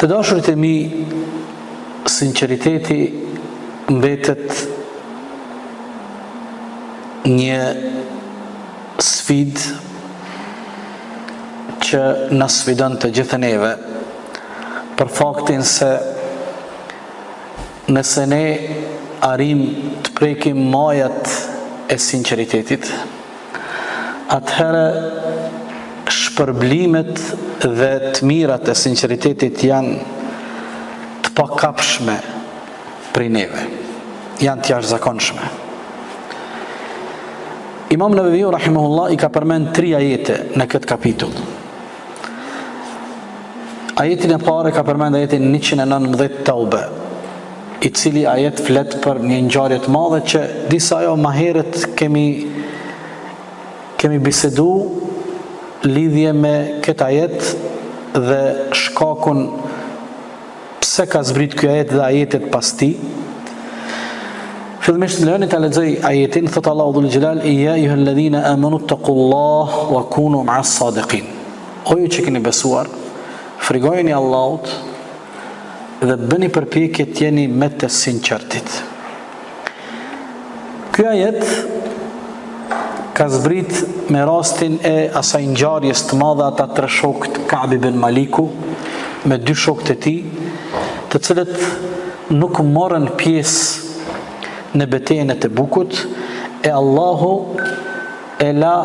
Të dashurit e mi, sinqeriteti mbetet një sfidë që na sfidon të gjithë neve, për faktin se nëse ne arrim të prekim majat e sinqeritetit, atëherë shpërblimet dhe të mirat e sinqeritetit janë të pakapshme prej neve, janë të jashtëzakonshme. Imam Neveviu rahimahullah i ka përmend 3 ajete në këtë kapitull. Ajetin e parë ka përmend ajetin 119 Taube, i cili ajet flet për një ngjarje të madhe që disa jo më herët kemi bisedu lidhje me këtë ajet dhe shkakun pse ka zbrit ky ajet dhe ajetet pas tij. Fillimisht lëni ta lexoj ajetin, thot Allahu dhul Jalal: "Ya ayyuhalladhina amanu taqullaha wa kunu ma'as sadiqin." O ju që keni besuar, frigojeni Allahut dhe bëni përpjekje të jeni me të sinqertit. Ky ajet ka zbrit me rastin e asaj ngjarjes të madhe, ata 3 shokët Ka'b ibn Maliku me 2 shokët e tij, të cilët nuk morën pjesë në betejën e Tebukut, e Allahu e la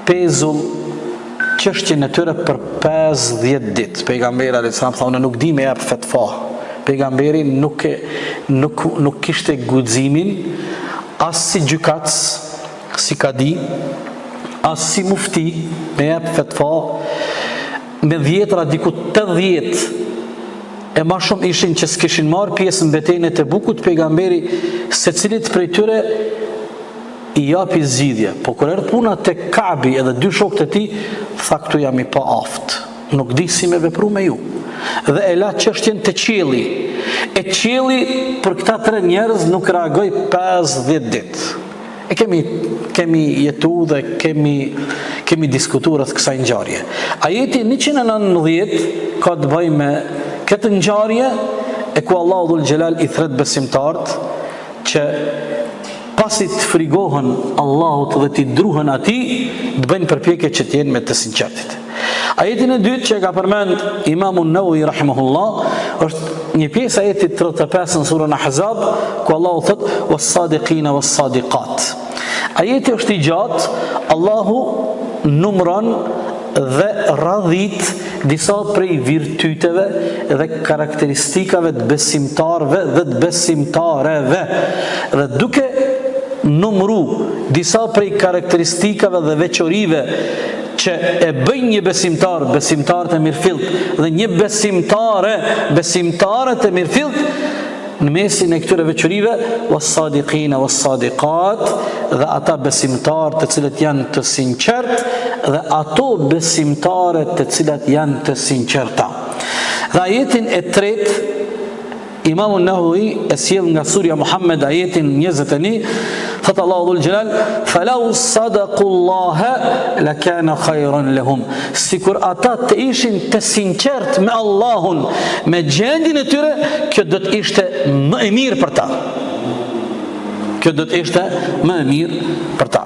pezull çështjen e tyre për 50 ditë. Pejgamberi alayhis salam thonë nuk di me jap fetva. Pejgamberi nuk kishte guximin as si gjykatës, si kadi, as si mufti me jap fetva. Me dhjetra diku 80 e ma shumë ishin që s'kishin marrë pjesë në betejën e Tebukut. Pejgamberi secilit prej tyre i japi zgjidhje, po kur erdhi puna te Ka'bi edhe 2 shokët e tij, tha këtu jam i pa aft, nuk di si me vepru me ju, dhe e la çështjen te qielli. E qielli për këta 3 njerëz nuk reagoi 50 ditë. E kemi jetu dhe kemi diskutuar rreth kësaj ngjarje. Ajeti 119 ka të bëjë me këtë ngjarje e ku Allahu dhul Jalal i thret besimtarët që pasi të frigohen Allahut dhe të druhen atij, të bëjnë përpjekje që të jenë me të sinqertit. Ajetin e dytë që ka përmend Imamu Nawawi rahimahullah është një pjesë ajetit 35 në surën Ahzab, ku Allahu thot: "Was-sadiqina was-sadiqat." Ajeti është i gjatë, Allahu numëron dhe radhit disa prej virtyteve dhe karakteristikave të besimtarëve dhe të besimtareve. Dhe duke numëru disa prej karakteristikave dhe veçorive që e bëjnë një besimtar të mirëfillt dhe një besimtare të mirëfillt, në mesin e këtyre veçorive, was-sadiqina was-sadiqat, dhe ata besimtarë të cilët janë të sinqert dhe ato besimtare të cilat janë të sinqerta. Dhe ajetin e tretë Imamu Nawawi e sjell nga surja Muhammed, ajetin 21, thot Allahu dhul Jalal: "Falau sadaqullaha lakana khayran lahum." Sikur ata të ishin të sinqert me Allahun, me gjendjen e tyre, kjo do të ishte më e mirë për ta. Kjo do të ishte më e mirë për ta.